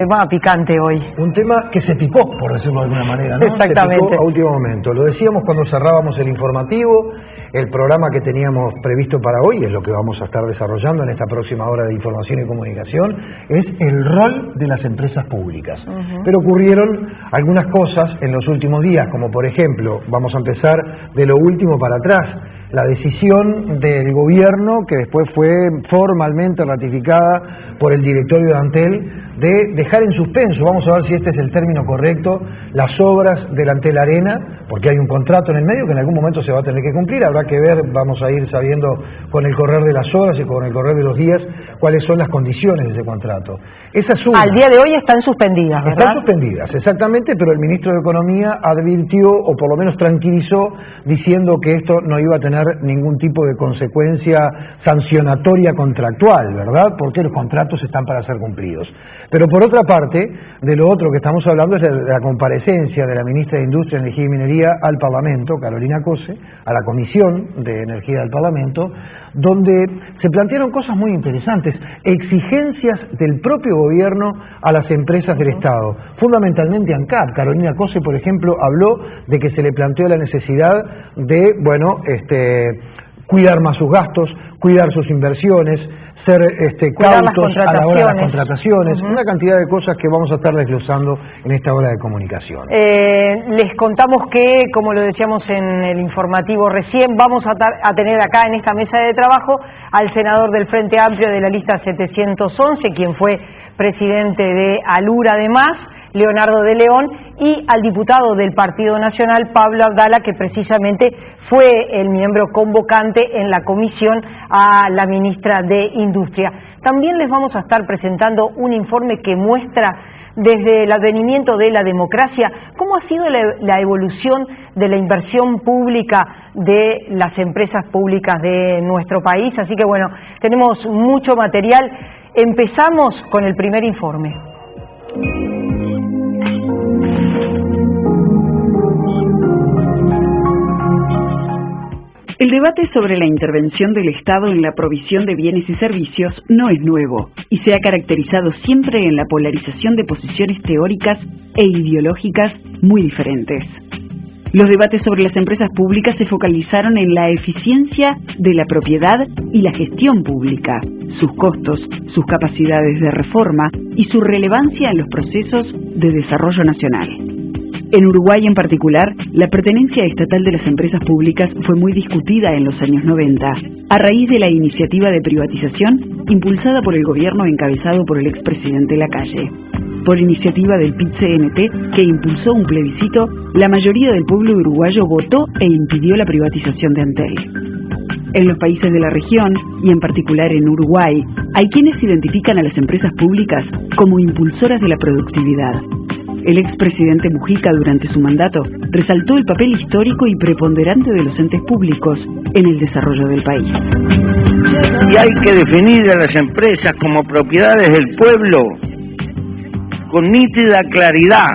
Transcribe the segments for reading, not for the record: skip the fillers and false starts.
Tema picante hoy. Un tema que se picó, por decirlo de alguna manera, ¿no? Exactamente. Se picó a último momento. Lo decíamos cuando cerrábamos el informativo, el programa que teníamos previsto para hoy, es lo que vamos a estar desarrollando en esta próxima hora de información y comunicación, es el rol de las empresas públicas. Pero ocurrieron algunas cosas en los últimos días, como por ejemplo, vamos a empezar de lo último para atrás, la decisión del gobierno, que después fue formalmente ratificada por el directorio de Antel, de dejar en suspenso, vamos a ver si este es el término correcto, las obras del Antel Arena, porque hay un contrato en el medio que en algún momento se va a tener que cumplir, habrá que ver, vamos a ir sabiendo con el correr de las horas y con el correr de los días cuáles son las condiciones de ese contrato. Esa es una. Al día de hoy están suspendidas, ¿verdad? Están suspendidas, exactamente, pero el ministro de Economía advirtió, o por lo menos tranquilizó, diciendo que esto no iba a tener ningún tipo de consecuencia sancionatoria contractual, ¿verdad? Porque los contratos están para ser cumplidos. Pero por otra parte, de lo otro que estamos hablando es de la comparecencia de la ministra de Industria, Energía y Minería al Parlamento, Carolina Cose, a la Comisión de Energía del Parlamento, donde se plantearon cosas muy interesantes, exigencias del propio gobierno a las empresas del Estado, fundamentalmente ANCAP. Carolina Cose, por ejemplo, habló de que se le planteó la necesidad de, cuidar más sus gastos, cuidar sus inversiones, ser cautos a la hora de las contrataciones, una cantidad de cosas que vamos a estar desglosando en esta hora de comunicación. Les contamos que, como lo decíamos en el informativo recién, vamos a tener acá en esta mesa de trabajo al senador del Frente Amplio de la lista 711, quien fue presidente de ALUR además, Leonardo de León, y al diputado del Partido Nacional, Pablo Abdala, que precisamente fue el miembro convocante en la comisión a la ministra de Industria. También les vamos a estar presentando un informe que muestra desde el advenimiento de la democracia cómo ha sido la evolución de la inversión pública de las empresas públicas de nuestro país. Así que bueno, tenemos mucho material. Empezamos con el primer informe. El debate sobre la intervención del Estado en la provisión de bienes y servicios no es nuevo y se ha caracterizado siempre en la polarización de posiciones teóricas e ideológicas muy diferentes. Los debates sobre las empresas públicas se focalizaron en la eficiencia de la propiedad y la gestión pública, sus costos, sus capacidades de reforma y su relevancia en los procesos de desarrollo nacional. En Uruguay en particular, la pertenencia estatal de las empresas públicas fue muy discutida en los años 90, a raíz de la iniciativa de privatización impulsada por el gobierno encabezado por el expresidente Lacalle. Por iniciativa del PIT-CNT, que impulsó un plebiscito, la mayoría del pueblo uruguayo votó e impidió la privatización de Antel. En los países de la región, y en particular en Uruguay, hay quienes identifican a las empresas públicas como impulsoras de la productividad. El expresidente Mujica, durante su mandato, resaltó el papel histórico y preponderante de los entes públicos en el desarrollo del país. Y hay que definir a las empresas como propiedades del pueblo con nítida claridad,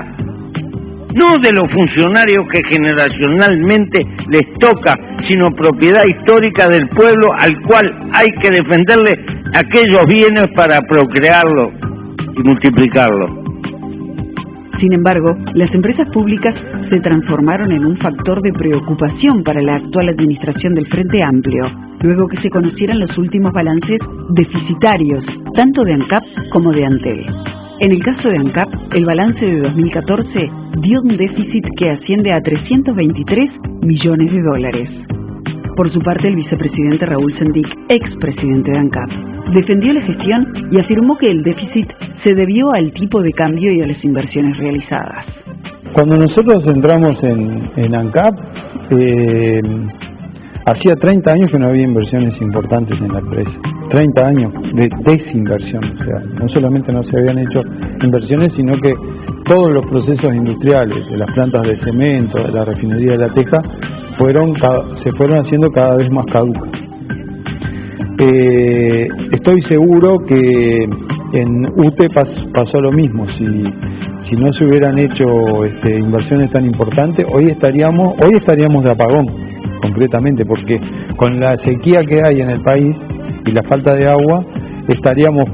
no de los funcionarios que generacionalmente les toca, sino propiedad histórica del pueblo al cual hay que defenderle aquellos bienes para procrearlo y multiplicarlo. Sin embargo, las empresas públicas se transformaron en un factor de preocupación para la actual administración del Frente Amplio, luego que se conocieran los últimos balances deficitarios, tanto de ANCAP como de Antel. En el caso de ANCAP, el balance de 2014 dio un déficit que asciende a $323 millones. Por su parte, el vicepresidente Raúl Sendic, expresidente de ANCAP, defendió la gestión y afirmó que el déficit se debió al tipo de cambio y a las inversiones realizadas. Cuando nosotros entramos en ANCAP, hacía 30 años que no había inversiones importantes en la empresa. 30 años de desinversión, o sea, no solamente no se habían hecho inversiones, sino que todos los procesos industriales, de las plantas de cemento, de la refinería de La Teja, se fueron haciendo cada vez más caducas. Estoy seguro que en UTE pasó lo mismo. Si no se hubieran hecho inversiones tan importantes, hoy estaríamos de apagón, concretamente, porque con la sequía que hay en el país y la falta de agua, estaríamos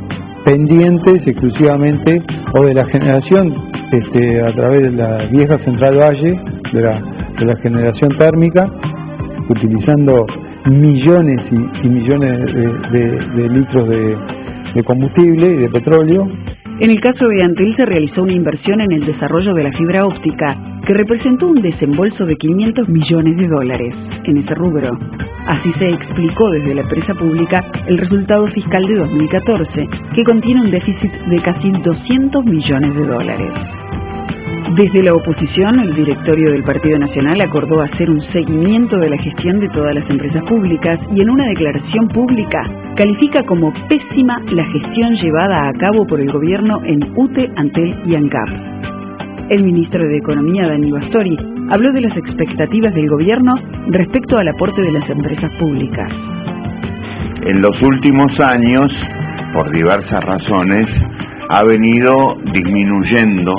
pendientes exclusivamente o de la generación a través de la vieja Central Valle, de la generación térmica, utilizando millones y millones de litros de combustible y de petróleo. En el caso de Antel se realizó una inversión en el desarrollo de la fibra óptica que representó un desembolso de $500 millones en ese rubro. Así se explicó desde la empresa pública el resultado fiscal de 2014, que contiene un déficit de casi $200 millones. Desde la oposición, el directorio del Partido Nacional acordó hacer un seguimiento de la gestión de todas las empresas públicas y en una declaración pública califica como pésima la gestión llevada a cabo por el gobierno en UTE, Antel y ANCAP. El ministro de Economía, Dani Bastori, habló de las expectativas del gobierno respecto al aporte de las empresas públicas. En los últimos años, por diversas razones, ha venido disminuyendo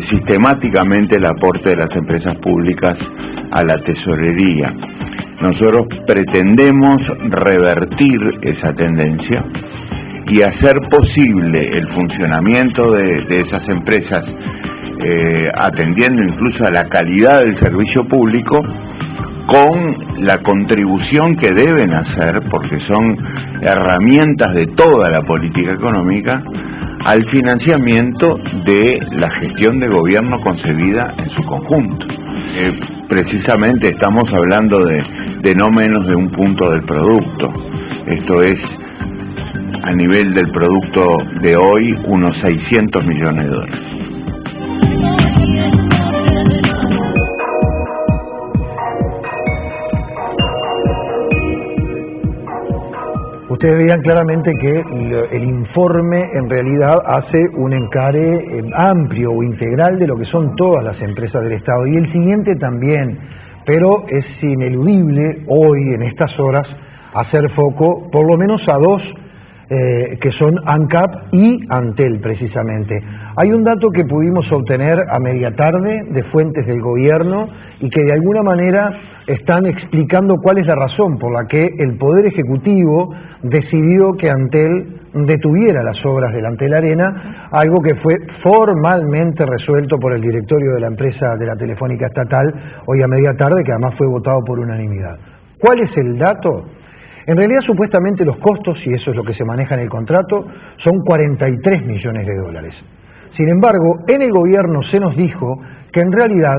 sistemáticamente el aporte de las empresas públicas a la tesorería. Nosotros pretendemos revertir esa tendencia y hacer posible el funcionamiento de esas empresas, atendiendo incluso a la calidad del servicio público, con la contribución que deben hacer, porque son herramientas de toda la política económica, al financiamiento de la gestión de gobierno concebida en su conjunto. Precisamente estamos hablando de no menos de un punto del producto. Esto es, a nivel del producto de hoy, unos $600 millones. Ustedes veían claramente que el informe en realidad hace un encare amplio o integral de lo que son todas las empresas del Estado, y el siguiente también, pero es ineludible hoy, en estas horas, hacer foco por lo menos a dos, que son ANCAP y Antel precisamente. Hay un dato que pudimos obtener a media tarde de fuentes del gobierno y que de alguna manera están explicando cuál es la razón por la que el Poder Ejecutivo decidió que Antel detuviera las obras del Antel Arena, algo que fue formalmente resuelto por el directorio de la empresa de la Telefónica Estatal hoy a media tarde, que además fue votado por unanimidad. ¿Cuál es el dato? En realidad, supuestamente los costos, y eso es lo que se maneja en el contrato, son $43 millones. Sin embargo, en el gobierno se nos dijo que en realidad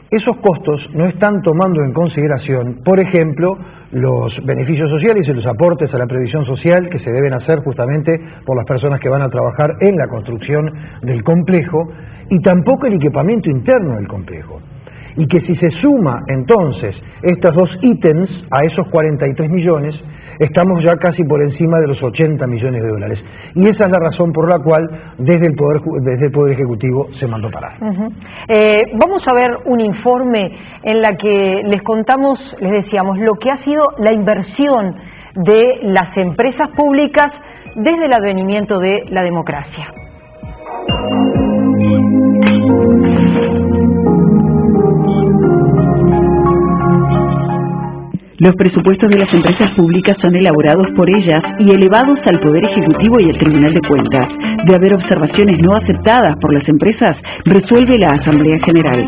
esos costos no están tomando en consideración, por ejemplo, los beneficios sociales y los aportes a la previsión social que se deben hacer justamente por las personas que van a trabajar en la construcción del complejo, y tampoco el equipamiento interno del complejo. Y que si se suma entonces estos dos ítems a esos 43 millones, estamos ya casi por encima de los $80 millones. Y esa es la razón por la cual desde el Poder Ejecutivo se mandó parar. Vamos a ver un informe en la que les contamos, les decíamos, lo que ha sido la inversión de las empresas públicas desde el advenimiento de la democracia. Los presupuestos de las empresas públicas son elaborados por ellas y elevados al Poder Ejecutivo y al Tribunal de Cuentas. De haber observaciones no aceptadas por las empresas, resuelve la Asamblea General.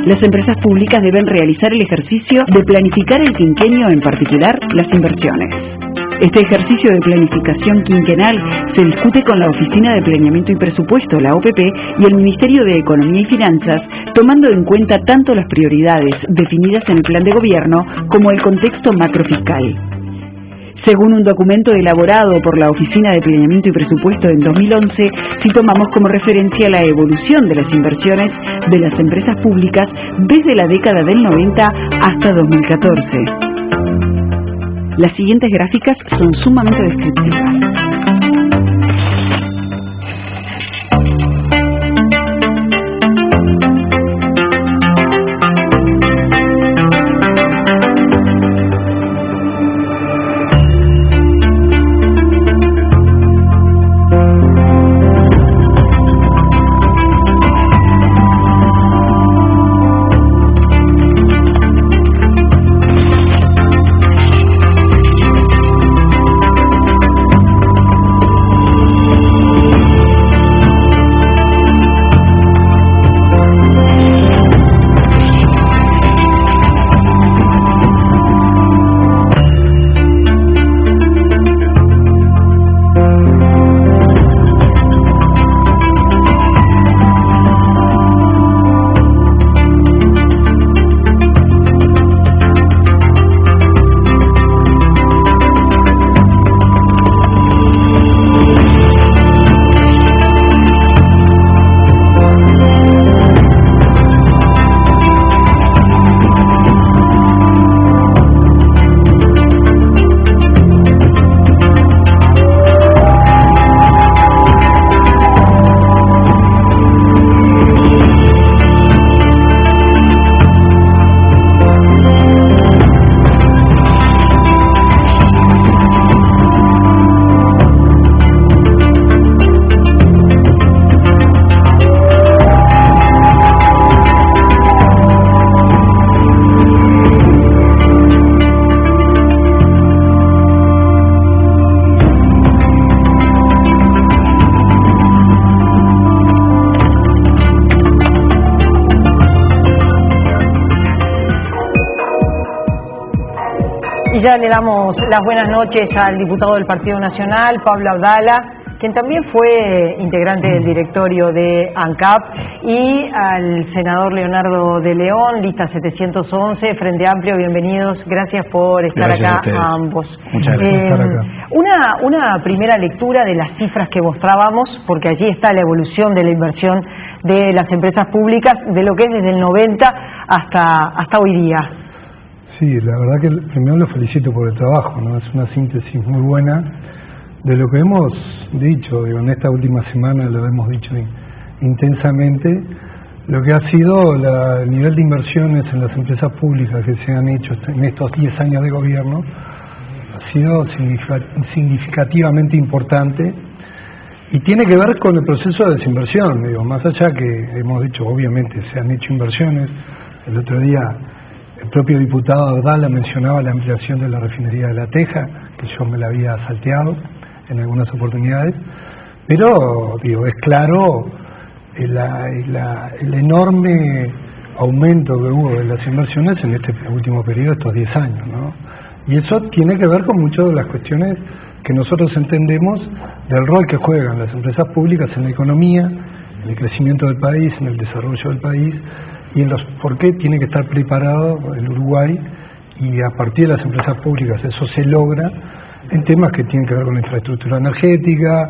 Las empresas públicas deben realizar el ejercicio de planificar el quinquenio, en particular las inversiones. Este ejercicio de planificación quinquenal se discute con la Oficina de Planeamiento y Presupuesto, la OPP, y el Ministerio de Economía y Finanzas, tomando en cuenta tanto las prioridades definidas en el plan de gobierno como el contexto macrofiscal. Según un documento elaborado por la Oficina de Planeamiento y Presupuesto en 2011, si tomamos como referencia la evolución de las inversiones de las empresas públicas desde la década del 90 hasta 2014. Las siguientes gráficas son sumamente descriptivas. Y ya le damos las buenas noches al diputado del Partido Nacional, Pablo Abdala, quien también fue integrante del directorio de ANCAP, y al senador Leonardo de León, lista 711, Frente Amplio. Bienvenidos, gracias por estar acá a ambos. Muchas gracias por estar acá. Una primera lectura de las cifras que mostrábamos, porque allí está la evolución de la inversión de las empresas públicas, de lo que es desde el 90 hasta hoy día. Sí, la verdad que primero lo felicito por el trabajo, ¿no? Es una síntesis muy buena de lo que hemos dicho, digo, en esta última semana lo hemos dicho intensamente, lo que ha sido el nivel de inversiones en las empresas públicas que se han hecho en estos 10 años de gobierno ha sido significativamente importante, y tiene que ver con el proceso de desinversión, digo, más allá que hemos dicho, obviamente se han hecho inversiones. El otro día el propio diputado Abdala mencionaba la ampliación de la refinería de La Teja, que yo me la había salteado en algunas oportunidades, pero digo, es claro el enorme aumento que hubo de las inversiones en este último periodo, estos 10 años, ¿no? Y eso tiene que ver con muchas de las cuestiones que nosotros entendemos del rol que juegan las empresas públicas en la economía, en el crecimiento del país, en el desarrollo del país, y en los por qué tiene que estar preparado el Uruguay, y a partir de las empresas públicas eso se logra en temas que tienen que ver con la infraestructura energética,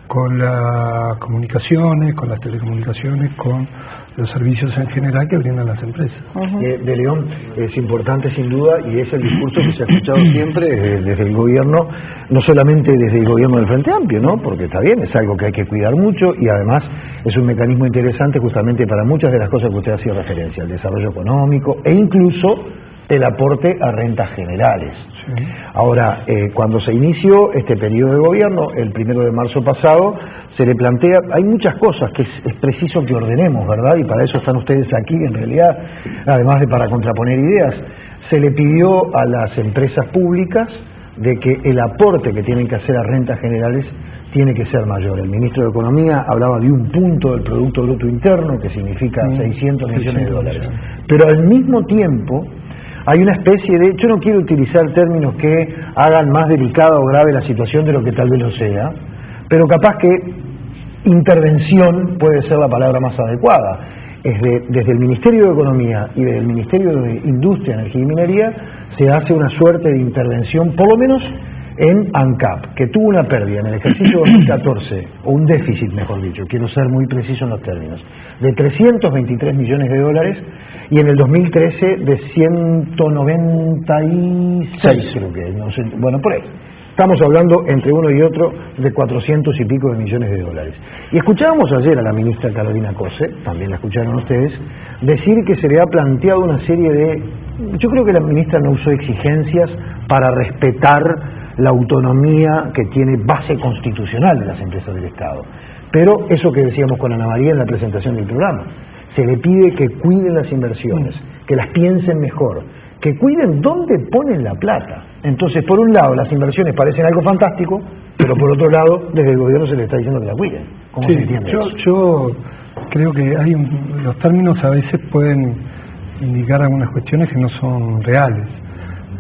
con las comunicaciones, con las telecomunicaciones, con los servicios en general que brindan las empresas. De León es importante sin duda, y es el discurso que se ha escuchado siempre desde el gobierno, no solamente desde el gobierno del Frente Amplio, ¿no? Porque está bien, es algo que hay que cuidar mucho, y además es un mecanismo interesante justamente para muchas de las cosas que usted hacía referencia, el desarrollo económico e incluso el aporte a rentas generales. Sí. Ahora, cuando se inició este periodo de gobierno, el 1 de marzo pasado, se le plantea, hay muchas cosas que es preciso que ordenemos, ¿verdad? Y para eso están ustedes aquí, en realidad, además de para contraponer ideas. Se le pidió a las empresas públicas de que el aporte que tienen que hacer a rentas generales tiene que ser mayor. El ministro de Economía hablaba de 1 punto del Producto Bruto Interno, que significa 600 millones de dólares. Pero al mismo tiempo hay una especie de, yo no quiero utilizar términos que hagan más delicada o grave la situación de lo que tal vez lo sea, pero capaz que intervención puede ser la palabra más adecuada. Desde el Ministerio de Economía y desde el Ministerio de Industria, Energía y Minería se hace una suerte de intervención, por lo menos en ANCAP, que tuvo una pérdida en el ejercicio 2014, o un déficit mejor dicho, quiero ser muy preciso en los términos, de 323 millones de dólares, y en el 2013 de 196, creo que, no sé, bueno, por ahí. Estamos hablando entre uno y otro de 400 y pico de millones de dólares. Y escuchábamos ayer a la ministra Carolina Cose, también la escucharon ustedes, decir que se le ha planteado una serie de... Yo creo que la ministra no usó exigencias para respetar la autonomía que tiene base constitucional de las empresas del Estado. Pero eso que decíamos con Ana María en la presentación del programa, se le pide que cuiden las inversiones, que las piensen mejor, que cuiden dónde ponen la plata. Entonces, por un lado, las inversiones parecen algo fantástico, pero por otro lado, desde el gobierno se le está diciendo que la cuiden. ¿Cómo se entiende eso? Yo creo que los términos a veces pueden indicar algunas cuestiones que no son reales.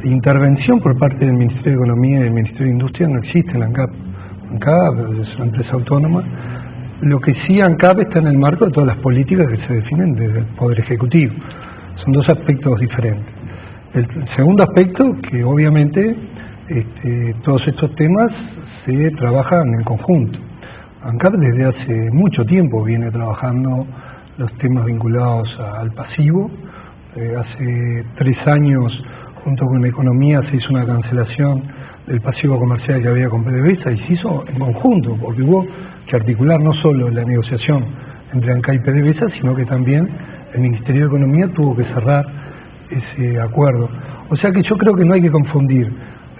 Intervención por parte del Ministerio de Economía y del Ministerio de Industria no existe en ANCAP. ANCAP es una empresa autónoma. Lo que sí ANCAP está en el marco de todas las políticas que se definen desde el Poder Ejecutivo. Son dos aspectos diferentes. El segundo aspecto, que obviamente todos estos temas se trabajan en conjunto. ANCAP desde hace mucho tiempo viene trabajando los temas vinculados al pasivo. Hace 3 años, junto con la economía, se hizo una cancelación del pasivo comercial que había con PDVSA, y se hizo en conjunto, porque hubo que articular no solo la negociación entre ANCAP y PDVSA, sino que también el Ministerio de Economía tuvo que cerrar ese acuerdo. O sea que yo creo que no hay que confundir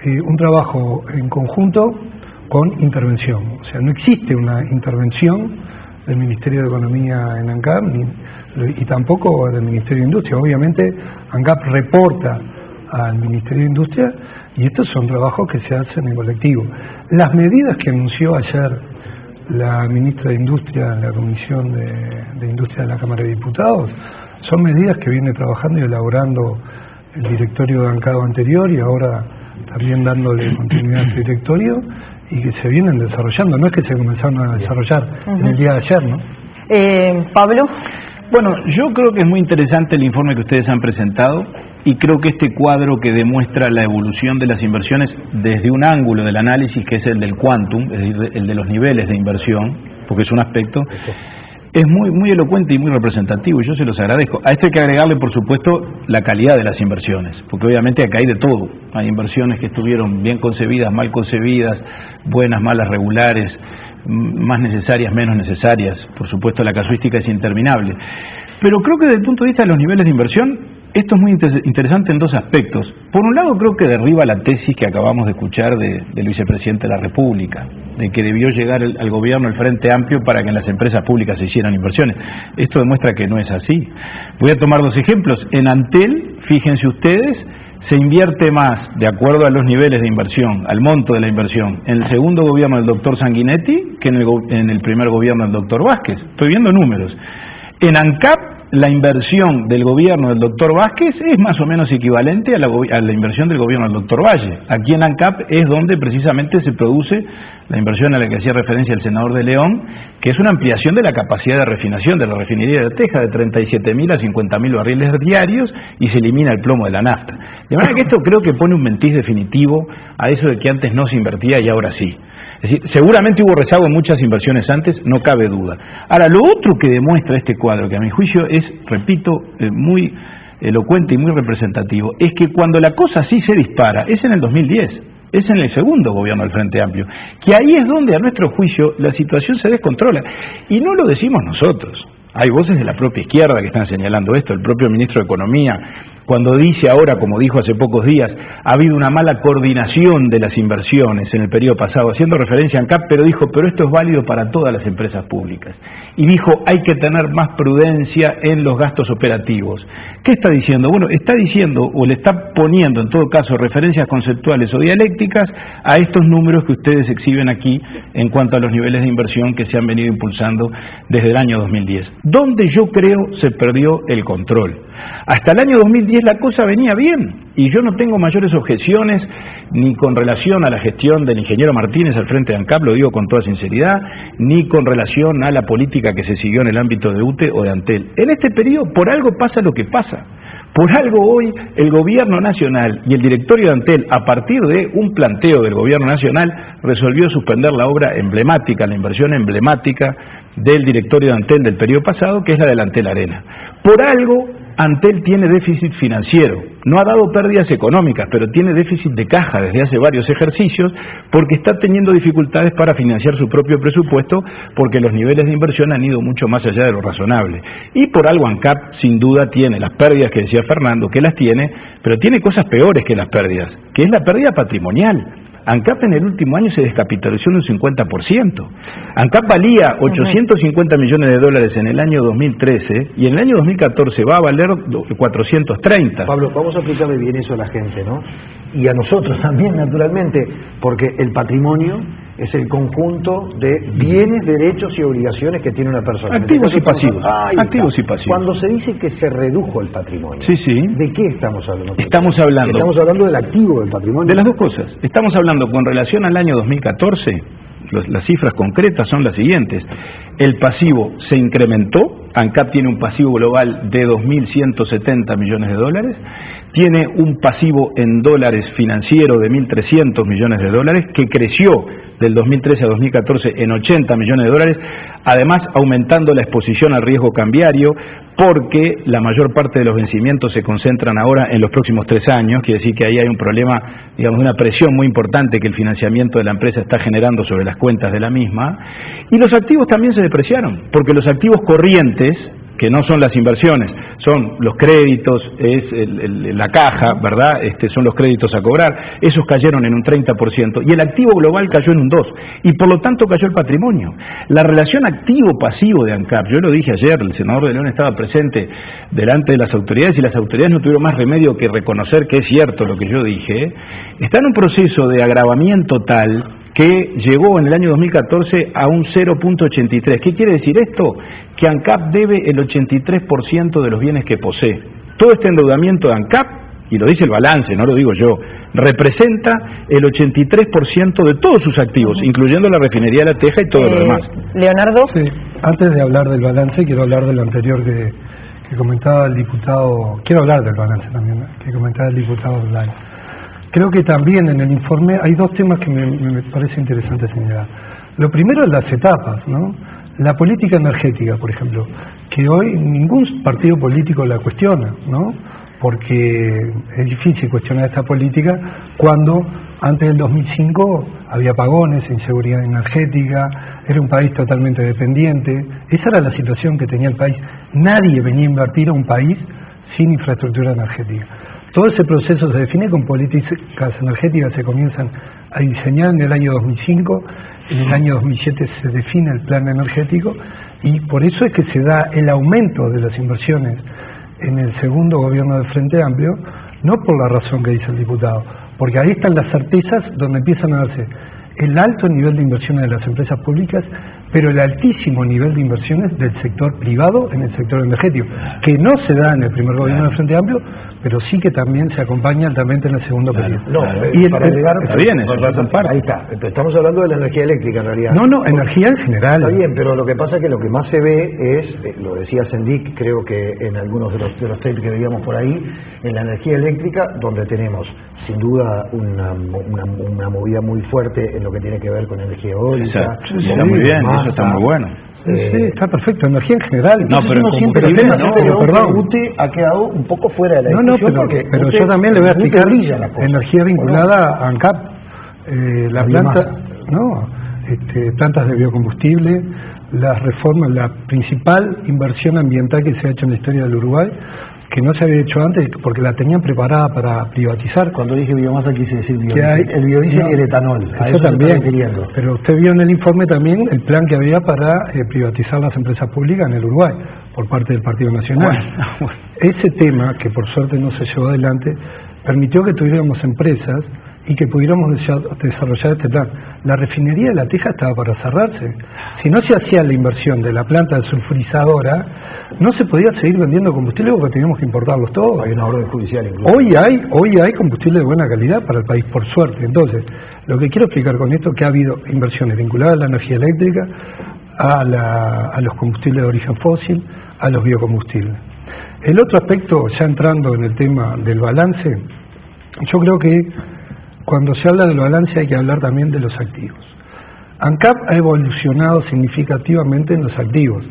un trabajo en conjunto con intervención. O sea, no existe una intervención del Ministerio de Economía en ANCAP y tampoco del Ministerio de Industria. Obviamente ANCAP reporta al Ministerio de Industria, y estos son trabajos que se hacen en colectivo. Las medidas que anunció ayer la ministra de Industria en la Comisión de Industria de la Cámara de Diputados son medidas que viene trabajando y elaborando el directorio de ANCAP anterior, y ahora también dándole continuidad a ese directorio y que se vienen desarrollando, no es que se comenzaron a desarrollar en el día de ayer, ¿no? Pablo. Bueno, yo creo que es muy interesante el informe que ustedes han presentado y creo que este cuadro que demuestra la evolución de las inversiones desde un ángulo del análisis que es el del quantum, es decir, el de los niveles de inversión, porque es un aspecto, es muy elocuente y muy representativo y yo se los agradezco. A esto hay que agregarle, por supuesto, la calidad de las inversiones, porque obviamente acá hay de todo. Hay inversiones que estuvieron bien concebidas, mal concebidas, buenas, malas, regulares, más necesarias, menos necesarias. Por supuesto, la casuística es interminable. Pero creo que desde el punto de vista de los niveles de inversión, esto es muy interesante en dos aspectos. Por un lado, creo que derriba la tesis que acabamos de escuchar del vicepresidente de la República, de que debió llegar al gobierno el Frente Amplio para que en las empresas públicas se hicieran inversiones. Esto demuestra que no es así. Voy a tomar dos ejemplos. En Antel, fíjense ustedes, se invierte más, de acuerdo a los niveles de inversión, al monto de la inversión, en el segundo gobierno del doctor Sanguinetti que en el primer gobierno del doctor Vázquez. Estoy viendo números. En ANCAP, la inversión del gobierno del doctor Vázquez es más o menos equivalente a la inversión del gobierno del doctor Valle. Aquí en ANCAP es donde precisamente se produce la inversión a la que hacía referencia el senador de León, que es una ampliación de la capacidad de refinación de la refinería de Teja de 37.000 a 50.000 barriles diarios y se elimina el plomo de la nafta. De manera que esto creo que pone un mentiz definitivo a eso de que antes no se invertía y ahora sí. Es decir, seguramente hubo rezago en muchas inversiones antes, no cabe duda. Ahora, lo otro que demuestra este cuadro, que a mi juicio es, repito, muy elocuente y muy representativo, es que cuando la cosa sí se dispara, es en el 2010, es en el segundo gobierno del Frente Amplio, que ahí es donde a nuestro juicio la situación se descontrola. Y no lo decimos nosotros, hay voces de la propia izquierda que están señalando esto, el propio ministro de Economía, cuando dice ahora, como dijo hace pocos días, ha habido una mala coordinación de las inversiones en el periodo pasado, haciendo referencia a ANCAP, pero dijo, pero esto es válido para todas las empresas públicas. Y dijo, hay que tener más prudencia en los gastos operativos. ¿Qué está diciendo? Bueno, está diciendo, o le está poniendo en todo caso referencias conceptuales o dialécticas a estos números que ustedes exhiben aquí en cuanto a los niveles de inversión que se han venido impulsando desde el año 2010. Donde yo creo se perdió el control. Hasta el año 2010 la cosa venía bien y yo no tengo mayores objeciones ni con relación a la gestión del ingeniero Martínez al frente de ANCAP, lo digo con toda sinceridad, ni con relación a la política que se siguió en el ámbito de UTE o de Antel. En este periodo por algo pasa lo que pasa. Por algo hoy el gobierno nacional y el directorio de Antel, a partir de un planteo del gobierno nacional, resolvió suspender la obra emblemática, la inversión emblemática del directorio de Antel del periodo pasado, que es la del Antel Arena. Por algo Antel tiene déficit financiero, no ha dado pérdidas económicas, pero tiene déficit de caja desde hace varios ejercicios porque está teniendo dificultades para financiar su propio presupuesto porque los niveles de inversión han ido mucho más allá de lo razonable. Y por algo ANCAP sin duda tiene las pérdidas que decía Fernando, que las tiene, pero tiene cosas peores que las pérdidas, que es la pérdida patrimonial. ANCAP en el último año se descapitalizó en un 50%. ANCAP valía 850 millones de dólares en el año 2013 y en el año 2014 va a valer 430. Pablo, vamos a explicarle bien eso a la gente, ¿no? Y a nosotros también, naturalmente, porque el patrimonio es el conjunto de bienes, derechos y obligaciones que tiene una persona. Activos y pasivos. Activos y pasivos. Cuando se dice que se redujo el patrimonio, sí, sí. ¿De qué estamos hablando? Estamos hablando del activo del patrimonio. De las dos cosas. Estamos hablando con relación al año 2014, las cifras concretas son las siguientes. El pasivo se incrementó, ANCAP tiene un pasivo global de 2.170 millones de dólares, tiene un pasivo en dólares financiero de 1.300 millones de dólares, que creció del 2013 a 2014 en 80 millones de dólares, además aumentando la exposición al riesgo cambiario, porque la mayor parte de los vencimientos se concentran ahora en los próximos 3 años, quiere decir que ahí hay un problema, digamos, una presión muy importante que el financiamiento de la empresa está generando sobre las cuentas de la misma, y los activos también se depreciaron, porque los activos corrientes, que no son las inversiones, son los créditos, es la caja, ¿verdad? Son los créditos a cobrar, esos cayeron en un 30%, y el activo global cayó en un 2%, y por lo tanto cayó el patrimonio. La relación activo-pasivo de ANCAP, yo lo dije ayer, el senador de León estaba presente delante de las autoridades, y las autoridades no tuvieron más remedio que reconocer que es cierto lo que yo dije, está en un proceso de agravamiento tal que llegó en el año 2014 a un 0.83. ¿Qué quiere decir esto? Que ANCAP debe el 83% de los bienes que posee. Todo este endeudamiento de ANCAP y lo dice el balance, no lo digo yo, representa el 83% de todos sus activos, incluyendo la refinería de La Teja y todo lo demás. Leonardo. Sí, antes de hablar del balance, quiero hablar de lo anterior que comentaba el diputado, quiero hablar del balance también, que comentaba el diputado Blay. Creo que también en el informe hay dos temas que me parece interesante señalar. Lo primero es las etapas, ¿no? La política energética, por ejemplo, que hoy ningún partido político la cuestiona, ¿no? Porque es difícil cuestionar esta política cuando antes del 2005 había apagones, inseguridad energética, era un país totalmente dependiente. Esa era la situación que tenía el país. Nadie venía a invertir a un país sin infraestructura energética. Todo ese proceso se define con políticas energéticas, se comienzan a diseñar en el año 2005, en el año 2007 se define el plan energético y por eso es que se da el aumento de las inversiones en el segundo gobierno del Frente Amplio, no por la razón que dice el diputado, porque ahí están las certezas donde empiezan a darse el alto nivel de inversiones de las empresas públicas, pero el altísimo nivel de inversiones del sector privado en el sector energético, que no se da en el primer gobierno del Frente Amplio, pero sí que también se acompaña altamente en el segundo periodo. Y para llegar, está bien, eso ahí está. Estamos hablando de la energía eléctrica en realidad. No, energía en general. Está bien, pero lo que pasa es que lo que más se ve es, lo decía Sendik, creo que en algunos de los tapes que veíamos por ahí, en la energía eléctrica, donde tenemos sin duda una movida muy fuerte en lo que tiene que ver con energía eólica. Está muy bien, eso está muy bueno. Sí, está perfecto, energía en general. No, pero uno siempre perdón, UTE ha quedado un poco fuera de la discusión. Pero yo también le voy a explicar energía vinculada a ANCAP, la planta, plantas de biocombustible, las reformas, la principal inversión ambiental que se ha hecho en la historia del Uruguay, que no se había hecho antes porque la tenían preparada para privatizar. Cuando dije biomasa quise decir biodiesel, el biodiesel y el etanol. Eso también, pero usted vio en el informe también el plan que había para privatizar las empresas públicas en el Uruguay por parte del Partido Nacional. Bueno. Ese tema, que por suerte no se llevó adelante, permitió que tuviéramos empresas y que pudiéramos desarrollar este plan. La refinería de La Teja estaba para cerrarse. Si no se hacía la inversión de la planta sulfurizadora, no se podía seguir vendiendo combustible porque teníamos que importarlos todos. Hay una orden judicial incluso. Hoy hay combustible de buena calidad para el país, por suerte. Entonces, lo que quiero explicar con esto es que ha habido inversiones vinculadas a la energía eléctrica, a los combustibles de origen fósil, a los biocombustibles. El otro aspecto, ya entrando en el tema del balance, yo creo que cuando se habla del balance hay que hablar también de los activos. ANCAP ha evolucionado significativamente en los activos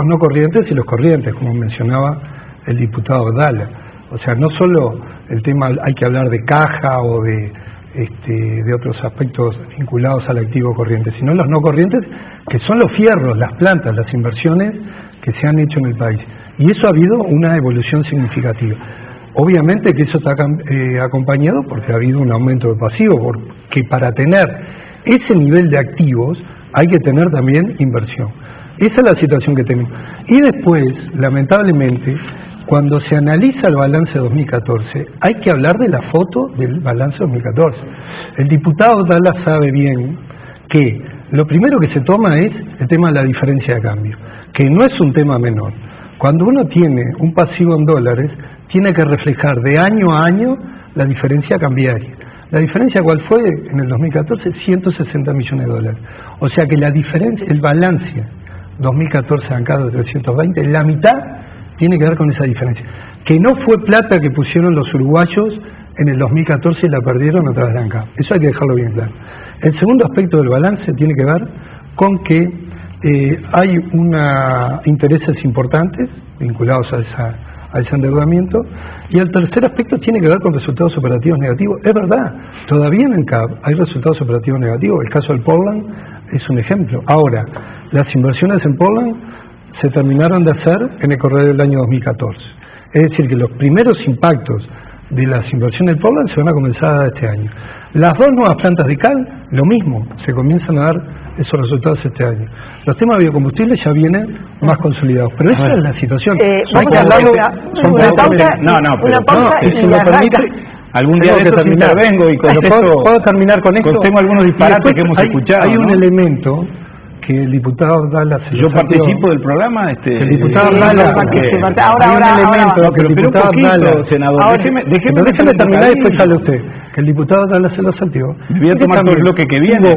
no corrientes y los corrientes, como mencionaba el diputado Dala. O sea, no solo el tema hay que hablar de caja o de otros aspectos vinculados al activo corriente, sino los no corrientes, que son los fierros, las plantas, las inversiones que se han hecho en el país. Y eso ha habido una evolución significativa. Obviamente que eso está acompañado porque ha habido un aumento de pasivo, porque para tener ese nivel de activos hay que tener también inversión. Esa es la situación que tenemos. Y después, lamentablemente, cuando se analiza el balance 2014, hay que hablar de la foto del balance 2014. El diputado Dala sabe bien que lo primero que se toma es el tema de la diferencia de cambio, que no es un tema menor. Cuando uno tiene un pasivo en dólares, tiene que reflejar de año a año la diferencia cambiaria. ¿La diferencia cuál fue? En el 2014, 160 millones de dólares. O sea que la diferencia, el balance 2014 ANCAP de 320, la mitad tiene que ver con esa diferencia. Que no fue plata que pusieron los uruguayos en el 2014 y la perdieron a través de ANCAP. Eso hay que dejarlo bien claro. El segundo aspecto del balance tiene que ver con que hay intereses importantes vinculados a ese endeudamiento, y el tercer aspecto tiene que ver con resultados operativos negativos. Es verdad, todavía en ANCAP hay resultados operativos negativos. El caso del Portland es un ejemplo. Ahora, las inversiones en Portland se terminaron de hacer en el correr del año 2014. Es decir, que los primeros impactos de las inversiones en Portland se van a comenzar a dar este año. Las dos nuevas plantas de cal, lo mismo, se comienzan a dar esos resultados este año. Los temas de biocombustibles ya vienen más consolidados, pero esa es la situación. Vamos a hablar una pausa y si me permite, algún día de estos intervengo y con ¿Puedo terminar con esto? Tengo algunos disparates que hemos escuchado. Hay un elemento que el diputado Abdala se Yo participo del programa. El diputado Sí, Abdala. Pero el diputado Abdala. Senador. Déjeme terminar y después sale usted. Que el diputado Abdala se lo salteó. Me voy a tomar todo el bloque que viene.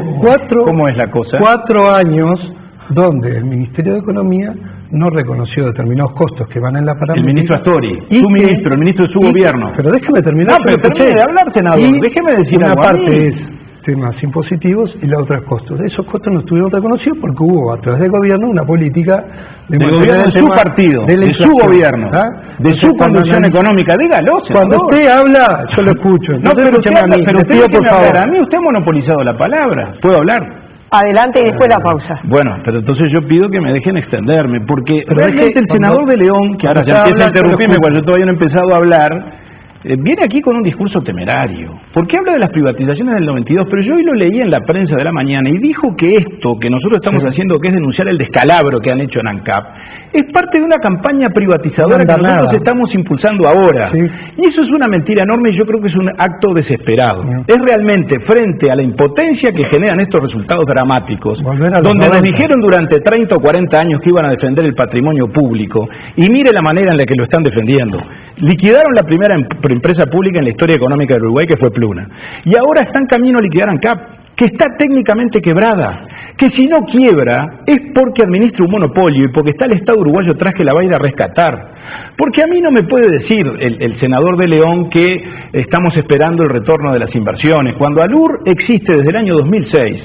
¿Cómo es la cosa? 4 años donde el Ministerio de Economía no reconoció determinados costos que van en la paramétrica. El ministro Astori, su ministro, el ministro de su gobierno. Pero déjeme terminar. No, pero termine de hablar, senador. Y déjeme decir una algo parte es temas impositivos y la otra es costos. Esos costos no estuvieron reconocidos porque hubo a través del gobierno una política del gobierno de su partido, de su gobierno, de su conducción económica. Dígalo, senador. Cuando usted habla, yo lo escucho. No, pero usted habla, pero usted pido, por favor. A mí usted ha monopolizado la palabra. ¿Puedo hablar? Adelante y después la pausa. Bueno, pero entonces yo pido que me dejen extenderme, porque pero realmente el senador de León, que ahora ya empieza a interrumpirme cuando yo todavía no he empezado a hablar, viene aquí con un discurso temerario, porque habla de las privatizaciones del 92, pero yo hoy lo leí en la prensa de la mañana y dijo que esto que nosotros estamos haciendo, que es denunciar el descalabro que han hecho en ANCAP, es parte de una campaña privatizadora que nosotros estamos impulsando ahora. Sí. Y eso es una mentira enorme y yo creo que es un acto desesperado. Es realmente frente a la impotencia que generan estos resultados dramáticos, donde nos dijeron durante 30 o 40 años que iban a defender el patrimonio público, y mire la manera en la que lo están defendiendo. Liquidaron la primera empresa pública en la historia económica de Uruguay, que fue Pluna, y ahora están camino a liquidar ANCAP, que está técnicamente quebrada, que si no quiebra es porque administra un monopolio y porque está el Estado uruguayo atrás que la va a ir a rescatar. Porque a mí no me puede decir el senador de León que estamos esperando el retorno de las inversiones, cuando ALUR existe desde el año 2006.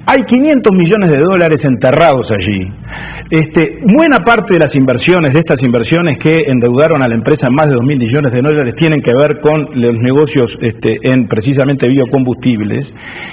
Hay 500 millones de dólares enterrados allí. Buena parte de las inversiones, de estas inversiones que endeudaron a la empresa en más de 2.000 millones de dólares, tienen que ver con los negocios en precisamente biocombustibles.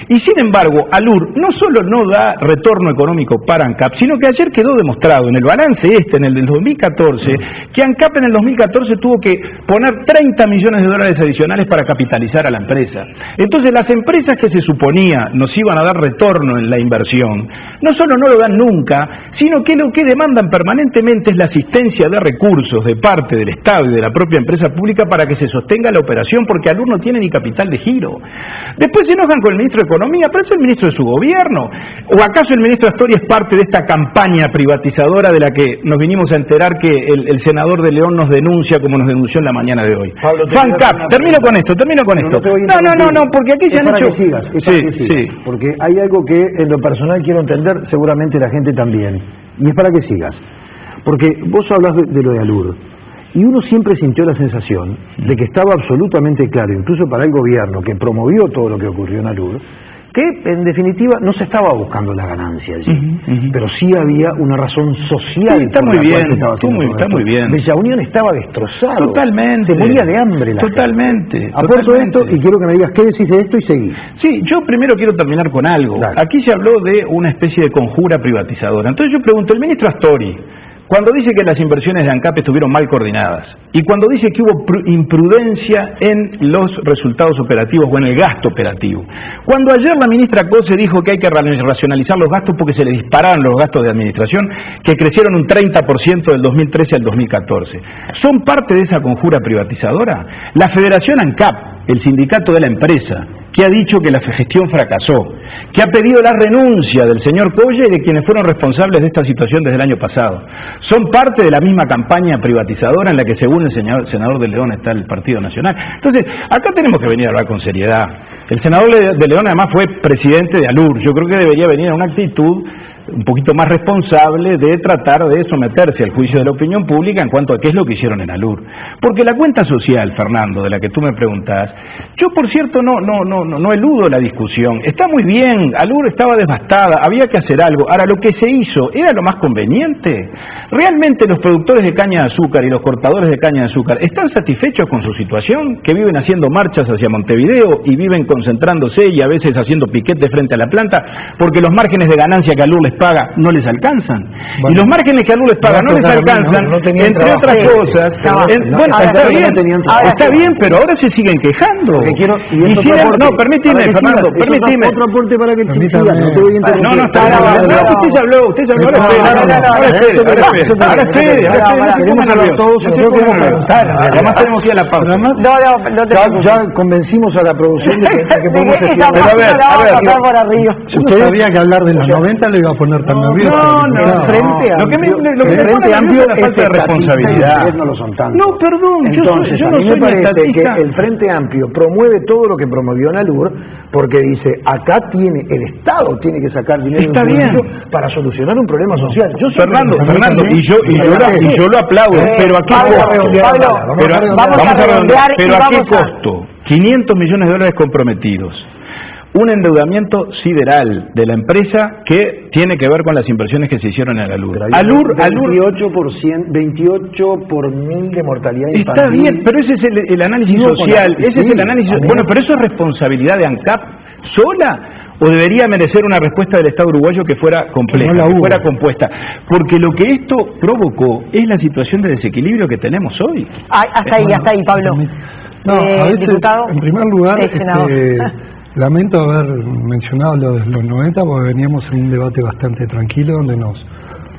Y sin embargo, ALUR no solo no da retorno económico para ANCAP, sino que ayer quedó demostrado en el balance en el del 2014, que ANCAP en el 2014 tuvo que poner 30 millones de dólares adicionales para capitalizar a la empresa. Entonces las empresas que se suponía nos iban a dar retorno en la inversión, no solo no lo dan nunca, sino que lo que demandan permanentemente es la asistencia de recursos de parte del Estado y de la propia empresa pública para que se sostenga la operación, porque ALUR no tiene ni capital de giro. Después se enojan con el ministro de Economía, pero es el ministro de su gobierno. ¿O acaso el ministro Astori es parte de esta campaña privatizadora de la que nos vinimos a enterar que el senador de León nos denuncia, como nos denunció en la mañana de hoy? FANCAP, termino con esto. No, porque aquí se han hecho... Porque hay algo que en lo personal quiero entender, seguramente la gente también, y es para que sigas. Porque vos hablas de lo de ALUR, y uno siempre sintió la sensación de que estaba absolutamente claro, incluso para el gobierno, que promovió todo lo que ocurrió en ALUR, que en definitiva no se estaba buscando la ganancia allí, pero sí había una razón social. Sí, está muy bien, Bella Unión estaba destrozado. Totalmente. Se moría de hambre la gente. Aporto esto y quiero que me digas qué decís de esto y seguís. Sí, yo primero quiero terminar con algo. Claro. Aquí se habló de una especie de conjura privatizadora. Entonces yo pregunto, el ministro Astori, cuando dice que las inversiones de ANCAP estuvieron mal coordinadas y cuando dice que hubo imprudencia en los resultados operativos o en el gasto operativo, cuando ayer la ministra Cose dijo que hay que racionalizar los gastos porque se le dispararon los gastos de administración, que crecieron un 30% del 2013 al 2014, ¿son parte de esa conjura privatizadora? La Federación ANCAP, el sindicato de la empresa, que ha dicho que la gestión fracasó, que ha pedido la renuncia del señor Colle y de quienes fueron responsables de esta situación desde el año pasado. Son parte de la misma campaña privatizadora en la que, según el senador de León, está el Partido Nacional. Entonces, acá tenemos que venir a hablar con seriedad. El senador de León además fue presidente de ALUR. Yo creo que debería venir a una actitud un poquito más responsable de tratar de someterse al juicio de la opinión pública en cuanto a qué es lo que hicieron en ALUR. Porque la cuenta social, Fernando, de la que tú me preguntás, yo por cierto no eludo la discusión. Está muy bien, ALUR estaba devastada, había que hacer algo. Ahora, lo que se hizo, ¿era lo más conveniente? ¿Realmente los productores de caña de azúcar y los cortadores de caña de azúcar están satisfechos con su situación? Que viven haciendo marchas hacia Montevideo y viven concentrándose y a veces haciendo piquetes frente a la planta porque los márgenes de ganancia que ALUR les paga no les alcanzan. Bueno, y los márgenes que ALUR les paga no les alcanzan, entre otras cosas. Está bien, pero ahora se siguen quejando. Permíteme, Fernando, permíteme. Otro aporte para que sigas, no te voy a interrumpir. Usted ya habló, ahora espere. ahora ustedes, queremos hablar todos, nosotros queremos preguntar. Además tenemos que ir a la pausa. Ya convencimos a la producción de que podemos esa pasar por arriba. Usted sabía que hablar de los 90 lo iba a poner tan nervioso. Lo que me Frente Amplio es la falta de responsabilidad. No lo son tanto. No, perdón, entonces yo a no mí soy me parece estatista. que el Frente Amplio promueve todo lo que promovió Nalur, porque dice, acá el Estado tiene que sacar dinero Está bien para solucionar un problema social. Fernando, y yo lo aplaudo, pero ¿a qué costo? Vamos a redondear, pero ¿a qué costo? 500 millones de dólares comprometidos. Un endeudamiento sideral de la empresa que tiene que ver con las inversiones que se hicieron en Alur. 28 por mil de mortalidad infantil. Está bien, pero ese es el análisis social, ese es el análisis. Bueno, pero eso es responsabilidad de ANCAP sola. ¿O debería merecer una respuesta del Estado uruguayo que fuera compleja, que fuera compuesta? Porque lo que esto provocó es la situación de desequilibrio que tenemos hoy. Hasta ahí, Pablo. No, a veces, diputado, en primer lugar, lamento haber mencionado lo de los 90 porque veníamos en un debate bastante tranquilo donde nos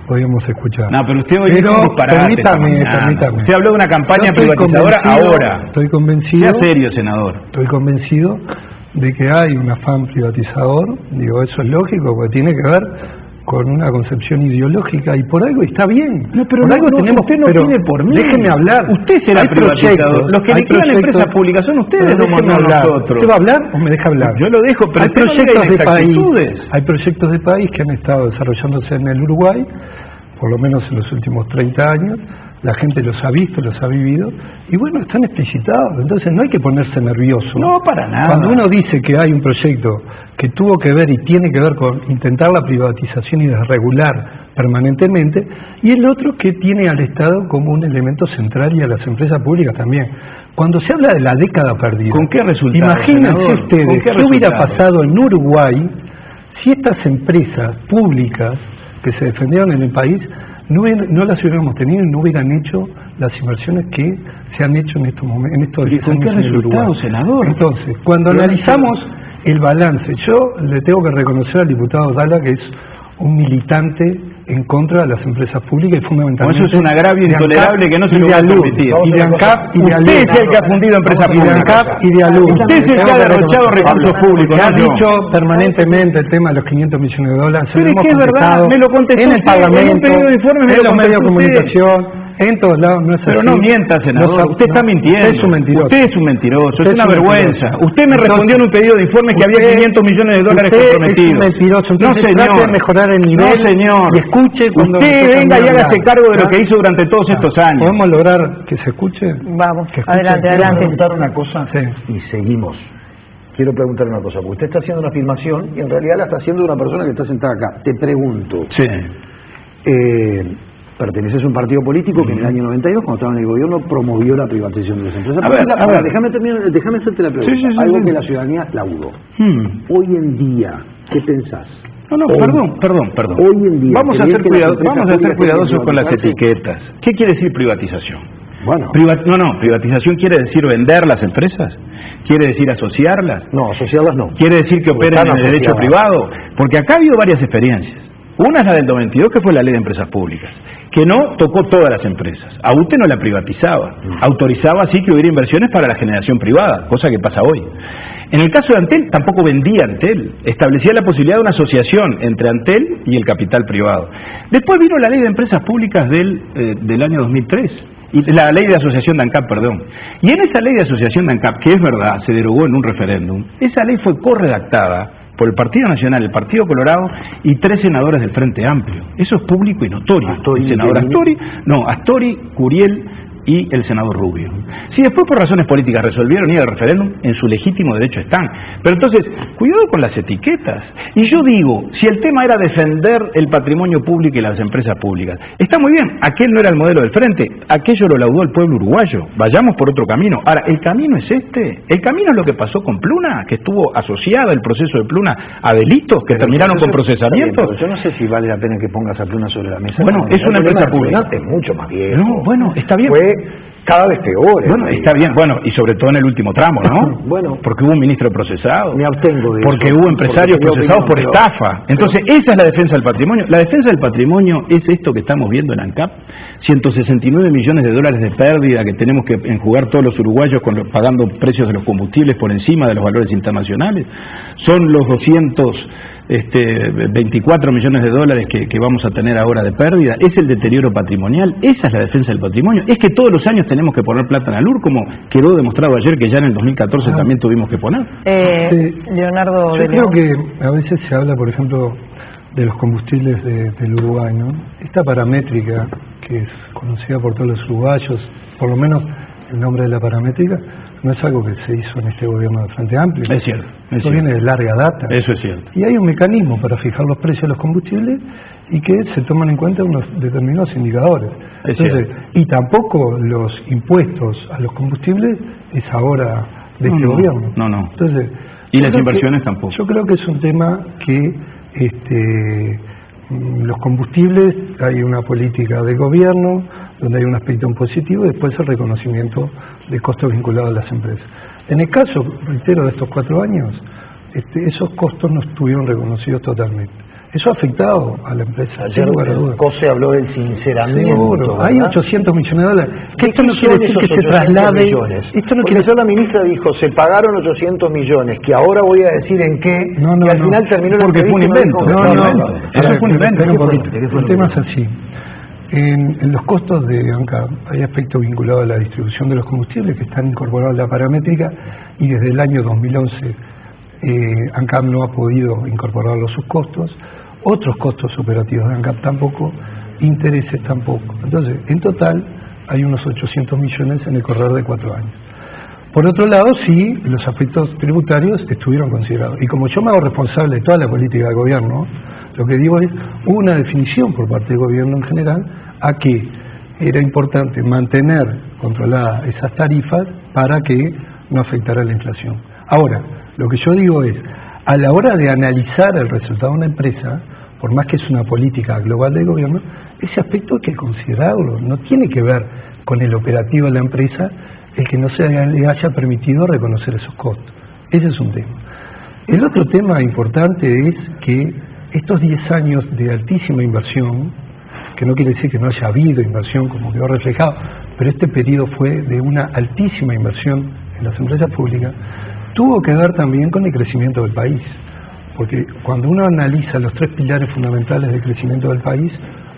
podíamos escuchar. No, pero usted hoy dijo un disparate. Permítame. Usted habló de una campaña privatizadora ahora. Estoy convencido. Sea serio, senador. Estoy convencido de que hay un afán privatizador, digo, eso es lógico, porque tiene que ver con una concepción ideológica y por algo está bien. No, pero por algo tenemos, usted no tiene por mí. Déjeme hablar. Usted será privatizador. Los que liquidan empresas públicas son ustedes, no nosotros. ¿Usted va a hablar o me deja hablar? Yo lo dejo, pero hay proyectos de país que han estado desarrollándose en el Uruguay, por lo menos en los últimos 30 años. La gente los ha visto, los ha vivido, y bueno, están explicitados, entonces no hay que ponerse nervioso. No, para nada. Cuando uno dice que hay un proyecto que tuvo que ver y tiene que ver con intentar la privatización y desregular permanentemente, y el otro que tiene al Estado como un elemento central y a las empresas públicas también. Cuando se habla de la década perdida, ¿con qué resultado? Imagínense ustedes qué hubiera pasado en Uruguay si estas empresas públicas que se defendieron en el país no las hubiéramos tenido y no hubieran hecho las inversiones que se han hecho en estos momentos, en estos años en Uruguay. Senador? Entonces, cuando analizamos el balance, yo le tengo que reconocer al diputado Dalla que es un militante en contra de las empresas públicas y fundamentalmente... Eso es un agravio intolerable que no se lo va a permitir. Y de ANCAP y de ALUR. Usted es el que ha fundido empresas públicas. Y de ANCAP y de ALUR. Usted es el que ha derrochado recursos públicos. Ha dicho permanentemente el tema de los 500 millones de dólares. Pero es que es verdad, me lo contestó en el Parlamento, en los medios de comunicación... En todos lados, no es así. Pero no mienta, senador. Usted está mintiendo. Usted es un mentiroso. Usted es un mentiroso. Es una vergüenza. Usted me respondió en un pedido de informe que había 500 millones de dólares comprometidos. Usted es un mentiroso. No, señor. Trate de mejorar el nivel. No, señor. Y escuche cuando... Usted venga y hágase cargo de lo que hizo durante todos estos años. ¿Podemos lograr que se escuche? Vamos, que adelante. Quiero preguntar una cosa y seguimos. Quiero preguntar una cosa, porque usted está haciendo una afirmación y en realidad la está haciendo una persona que está sentada acá. Te pregunto. Sí. Perteneces a un partido político que en el año 92, cuando estaba en el gobierno, promovió la privatización de las empresas. A ver. Déjame hacerte la pregunta. Sí, algo que la ciudadanía aplaudó. Hoy en día, ¿qué pensás? No, perdón. Hoy en día, vamos a ser cuidadosos con las etiquetas. ¿Qué quiere decir privatización? Bueno. Privatización quiere decir vender las empresas. ¿Quiere decir asociarlas? No, asociarlas no. ¿Quiere decir que operen en el derecho privado? Porque acá ha habido varias experiencias. Una es la del 92, que fue la ley de empresas públicas, que no tocó todas las empresas. A UTE no la privatizaba. Autorizaba así que hubiera inversiones para la generación privada, cosa que pasa hoy. En el caso de Antel, tampoco vendía Antel. Establecía la posibilidad de una asociación entre Antel y el capital privado. Después vino la ley de empresas públicas del año 2003. Y la ley de asociación de ANCAP, perdón. Y en esa ley de asociación de ANCAP, que es verdad, se derogó en un referéndum, esa ley fue corredactada por el Partido Nacional, el Partido Colorado y 3 senadores del Frente Amplio. Eso es público y notorio. El senador Astori, Curiel y el senador Rubio. Si después por razones políticas resolvieron ir al referéndum, en su legítimo derecho están. Pero entonces, cuidado con las etiquetas. Y yo digo, si el tema era defender el patrimonio público y las empresas públicas, está muy bien, aquel no era el modelo del frente, aquello lo laudó el pueblo uruguayo, vayamos por otro camino. Ahora, el camino es este, el camino es lo que pasó con Pluna, que estuvo asociado el proceso de Pluna a delitos que terminaron con procesamientos. Pero yo no sé si vale la pena que pongas a Pluna sobre la mesa. Bueno, es una empresa pública. Es mucho más bien. No, bueno, está bien. cada vez peor. Bueno, está bien, bueno, y sobre todo en el último tramo, ¿no? Bueno, porque hubo un ministro procesado. Me abstengo de porque eso, hubo empresarios procesados por estafa. Entonces, esa es la defensa del patrimonio. La defensa del patrimonio es esto que estamos viendo en ANCAP, 169 millones de dólares de pérdida que tenemos que enjugar todos los uruguayos pagando precios de los combustibles por encima de los valores internacionales. Son los 224 millones de dólares que vamos a tener ahora de pérdida. Es el deterioro patrimonial. Esa es la defensa del patrimonio. Es que todos los años tenemos que poner plata en ALUR, como quedó demostrado ayer que ya en el 2014 también tuvimos que poner. Leonardo, yo creo que a veces se habla, por ejemplo, de los combustibles del Uruguay, ¿no? Esta paramétrica que es conocida por todos los uruguayos, por lo menos el nombre de la paramétrica, no es algo que se hizo en este gobierno de Frente Amplio. Es cierto. Eso viene de larga data. Eso es cierto. Y hay un mecanismo para fijar los precios de los combustibles y que se toman en cuenta unos determinados indicadores. Entonces, y tampoco los impuestos a los combustibles es ahora de este gobierno. No. Entonces, y las inversiones tampoco. Yo creo que es un tema que los combustibles, hay una política de gobierno donde hay un aspecto positivo y después el reconocimiento de costos vinculados a las empresas. En el caso, reitero, de estos 4 años, esos costos no estuvieron reconocidos totalmente. Eso ha afectado a la empresa. Ayer COSE habló del sinceramiento. Seguro. Hay 800 millones de dólares. Que esto no quiere decir que se traslade. Esto no quiere decir. La ministra dijo, se pagaron 800 millones, que ahora voy a decir en qué, y al final terminó la porque fue un invento. Eso fue un invento. El tema es así. En los costos de ANCAP hay aspectos vinculados a la distribución de los combustibles que están incorporados a la paramétrica y desde el año 2011 ANCAP no ha podido incorporarlos a sus costos. Otros costos operativos de ANCAP tampoco, intereses tampoco. Entonces, en total hay unos 800 millones en el correr de 4 años. Por otro lado, sí, los aspectos tributarios estuvieron considerados. Y como yo me hago responsable de toda la política del gobierno, lo que digo es, hubo una definición por parte del gobierno en general a que era importante mantener controladas esas tarifas para que no afectara la inflación. Ahora, lo que yo digo es, a la hora de analizar el resultado de una empresa, por más que es una política global del gobierno, ese aspecto hay que considerarlo. No tiene que ver con el operativo de la empresa el que no se le haya permitido reconocer esos costos. Ese es un tema. El otro tema importante es que estos 10 años de altísima inversión, que no quiere decir que no haya habido inversión como quedó reflejado, pero este periodo fue de una altísima inversión en las empresas públicas, tuvo que ver también con el crecimiento del país. Porque cuando uno analiza los 3 pilares fundamentales del crecimiento del país,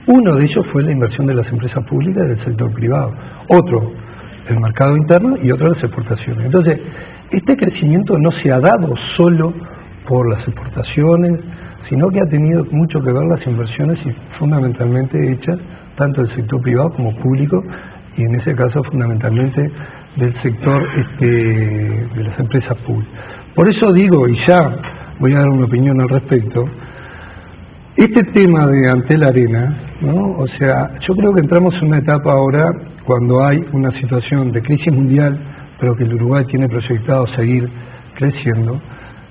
uno de ellos fue la inversión de las empresas públicas y del sector privado. Otro, el mercado interno, y otro, las exportaciones. Entonces, este crecimiento no se ha dado solo por las exportaciones, sino que ha tenido mucho que ver las inversiones y fundamentalmente hechas tanto del sector privado como público, y en ese caso fundamentalmente del sector de las empresas públicas. Por eso digo, y ya voy a dar una opinión al respecto, este tema de Antel Arena, ¿no? O sea, yo creo que entramos en una etapa ahora cuando hay una situación de crisis mundial, pero que el Uruguay tiene proyectado seguir creciendo,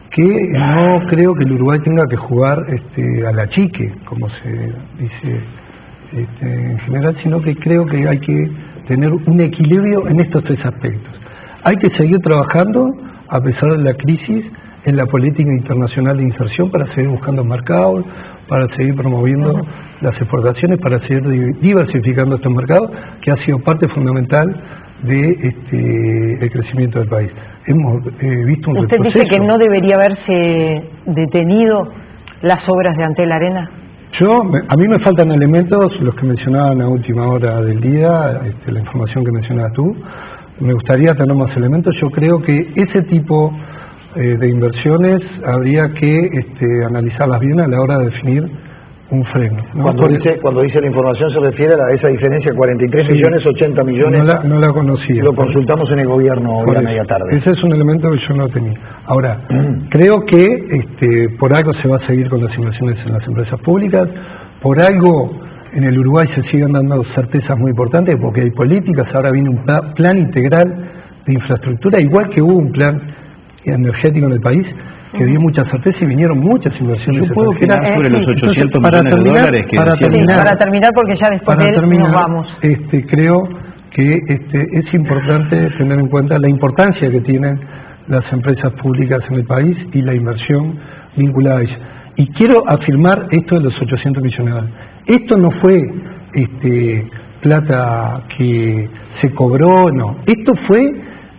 que no creo que el Uruguay tenga que jugar a la chique, como se dice en general, sino que creo que hay que tener un equilibrio en estos 3 aspectos. Hay que seguir trabajando, a pesar de la crisis, en la política internacional de inserción para seguir buscando mercados, para seguir promoviendo las exportaciones, para seguir diversificando estos mercados, que ha sido parte fundamental de el crecimiento del país. Hemos visto un retroceso. ¿Usted dice que no debería haberse detenido las obras de Antel Arena? A mí me faltan elementos, los que mencionaban a última hora del día, la información que mencionabas tú. Me gustaría tener más elementos. Yo creo que ese tipo de inversiones habría que analizarlas bien a la hora de definir un freno, ¿no? Cuando dice la información se refiere a esa diferencia, 43 millones, 80 millones. No la conocía. Lo consultamos en el gobierno hoy a media tarde. Ese es un elemento que yo no tenía. Ahora, creo que por algo se va a seguir con las inversiones en las empresas públicas, por algo en el Uruguay se siguen dando certezas muy importantes, porque hay políticas, ahora viene un plan integral de infraestructura, igual que hubo un plan energético en el país, que dio mucha certeza y vinieron muchas inversiones. Yo puedo opinar sobre los 800 para millones de dólares que para terminar, porque ya después de él nos vamos. Creo que es importante tener en cuenta la importancia que tienen las empresas públicas en el país y la inversión vinculada a ellas. Y quiero afirmar esto de los 800 millones de dólares. Esto no fue plata que se cobró, no. Esto fue,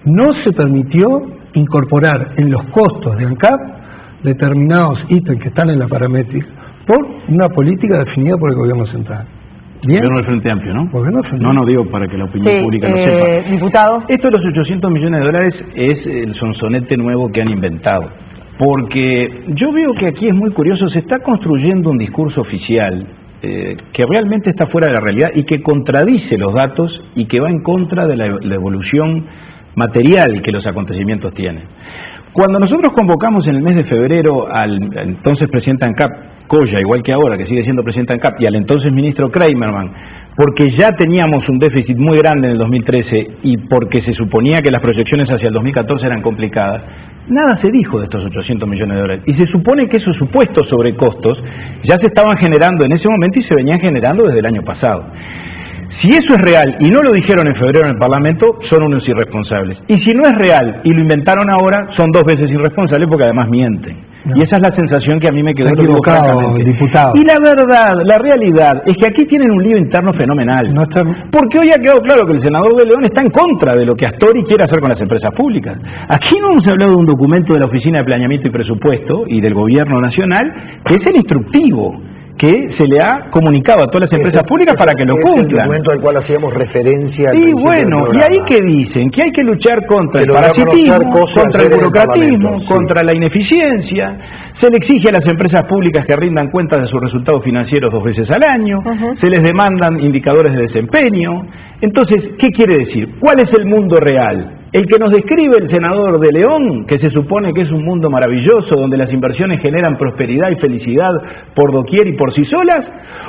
no se permitió incorporar en los costos de ANCAP determinados ítems que están en la paramétrica por una política definida por el gobierno central. ¿Bien? Gobierno del Frente Amplio, ¿no? Gobierno del Frente Amplio. No, digo para que la opinión pública lo sepa. Diputado. Esto de los 800 millones de dólares es el sonsonete nuevo que han inventado. Porque yo veo que aquí es muy curioso, se está construyendo un discurso oficial que realmente está fuera de la realidad y que contradice los datos y que va en contra de la evolución material que los acontecimientos tienen. Cuando nosotros convocamos en el mes de febrero al entonces presidente ANCAP, Coya, igual que ahora, que sigue siendo presidente ANCAP, y al entonces ministro Kramerman, porque ya teníamos un déficit muy grande en el 2013 y porque se suponía que las proyecciones hacia el 2014 eran complicadas, nada se dijo de estos 800 millones de dólares. Y se supone que esos supuestos sobrecostos ya se estaban generando en ese momento y se venían generando desde el año pasado. Si eso es real y no lo dijeron en febrero en el Parlamento, son unos irresponsables. Y si no es real y lo inventaron ahora, son dos veces irresponsables porque además mienten. No. Y esa es la sensación que a mí me quedó equivocado, diputado. Y la verdad, la realidad, es que aquí tienen un lío interno fenomenal. No está... Porque hoy ha quedado claro que el senador de León está en contra de lo que Astori quiere hacer con las empresas públicas. Aquí no hemos hablado de un documento de la Oficina de Planeamiento y Presupuesto y del Gobierno Nacional, que es el instructivo que se le ha comunicado a todas las empresas públicas para que lo cumplan. El documento al cual hacíamos referencia. Y bueno, ¿y ahí qué dicen? Que hay que luchar contra el parasitismo, contra el burocratismo, contra la ineficiencia. Se le exige a las empresas públicas que rindan cuentas de sus resultados financieros 2 veces al año, se les demandan indicadores de desempeño. Entonces, ¿qué quiere decir? ¿Cuál es el mundo real? El que nos describe el senador de León, que se supone que es un mundo maravilloso, donde las inversiones generan prosperidad y felicidad por doquier y por sí solas,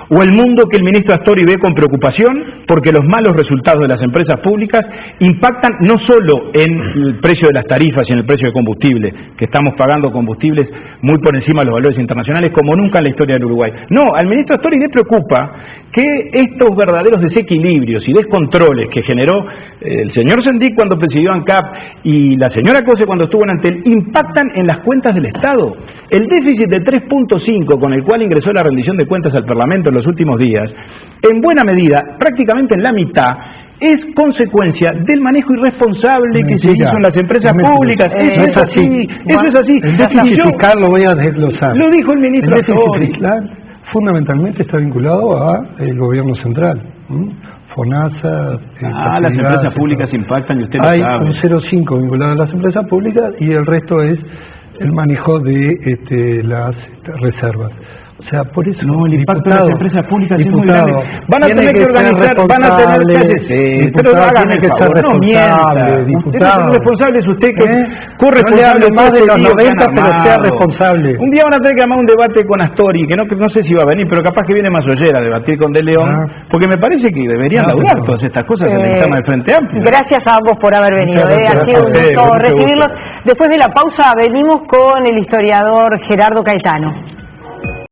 o el mundo que el ministro Astori ve con preocupación porque los malos resultados de las empresas públicas impactan no solo en el precio de las tarifas y en el precio de combustible, que estamos pagando combustibles muy por encima de los valores internacionales como nunca en la historia del Uruguay. No, al ministro Astori le preocupa que estos verdaderos desequilibrios y descontroles que generó el señor Sendic cuando presidió ANCAP y la señora Cose cuando estuvo en Antel impactan en las cuentas del Estado. El déficit de 3.5 con el cual ingresó la rendición de cuentas al Parlamento en los últimos días, en buena medida, prácticamente en la mitad, es consecuencia del manejo irresponsable que se hizo en las empresas públicas. Eso es así, eso es así. El déficit fiscal lo voy a desglosar. Lo dijo el ministro Astori. El déficit fiscal fundamentalmente está vinculado al gobierno central. FONASA, las empresas públicas impactan y usted lo sabe. Hay un 0,5 vinculado a las empresas públicas y el resto es el manejo de las reservas. O sea, por eso no, el impacto de las empresas públicas es muy grande. Van a tener que organizar, van a tener que pero hágame el favor, no mienta. Diputado. Responsable es usted que corresponsable más de los 90, pero sea responsable. Un día van a tener que armar un debate con Astori, que no sé si va a venir, pero capaz que viene Masollera a debatir con De León, porque me parece que deberían laburar todas estas cosas en el tema del Frente Amplio. Gracias a ambos por haber venido. Ha sido un gusto recibirlos. Después de la pausa venimos con el historiador Gerardo Caetano.